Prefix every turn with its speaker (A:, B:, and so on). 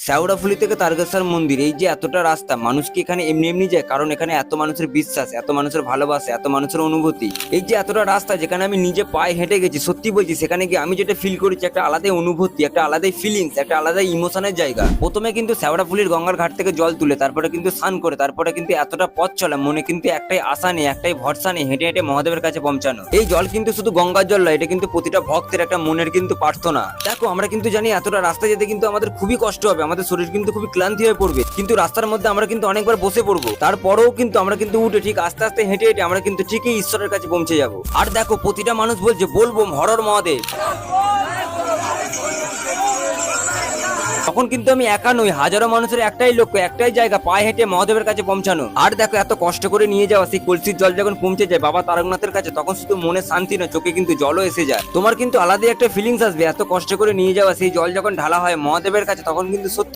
A: শেওড়াফুলি থেকে তারকেশ্বর মন্দির, এই যে এতটা রাস্তা, মানুষ কি এখানে এমনি এমনি যায়? কারণ এখানে এত মানুষের বিশ্বাস, এত মানুষের ভালোবাসা, এত মানুষের অনুভূতি। এই যে এতটা রাস্তা যেখানে আমি নিজে পায়ে হেঁটে গেছি, সত্যি বলছি সেখানে গিয়ে আমি যেটা ফিল করেছি, একটা আলাদাই অনুভূতি, একটা আলাদাই ফিলিংস, একটা আলাদাই ইমোশনের জায়গা। প্রথমে কিন্তু শেওড়াফুলির গঙ্গার ঘাট থেকে জল তুলে তারপরে কিন্তু স্নান করে তারপরে কিন্তু এতটা পথ চলা, মনে কিন্তু একটাই আশা নেই, একটাই ভরসা নেই, হেঁটে হেঁটে মহাদেবের কাছে পৌঁছানো। এই জল কিন্তু শুধু গঙ্গার জল নয়, এটা কিন্তু প্রতিটা ভক্তের একটা মনের কিন্তু প্রার্থনা। দেখো, আমরা কিন্তু জানি এতটা রাস্তা যেতে কিন্তু আমাদের খুবই কষ্ট হবে, আমাদের শরীর কিন্তু খুবই ক্লান্তি হয়ে পড়বে, কিন্তু রাস্তার মধ্যে আমরা কিন্তু অনেকবার বসে পড়বো, তারপরেও কিন্তু আমরা কিন্তু উঠে ঠিক আস্তে আস্তে হেঁটে হেঁটে আমরা কিন্তু ঠিকই ঈশ্বরের কাছে পৌঁছে যাব। আর দেখো, প্রতিটা মানুষ বলছে বলবো হরর মহাদেব। তখন কিন্তু আমি একা নই, হাজারো মানুষের একটাই লক্ষ্য, একটাই জায়গা, পায়ে হেঁটে মহাদেবের কাছে পৌঁছানো। আর দেখো, এত কষ্ট করে নিয়ে যাওয়া সেই কলসির জল যখন পৌঁছে যায় বাবা তারকনাথের কাছে, তখন শুধু মনে শান্তি না, চোখে কিন্তু জলও এসে যায়। তোমার কিন্তু আলাদাই একটা ফিলিংস আসবে, এত কষ্ট করে নিয়ে যাওয়া সেই জল যখন ঢালা হয় মহাদেবের কাছে, তখন কিন্তু সত্যি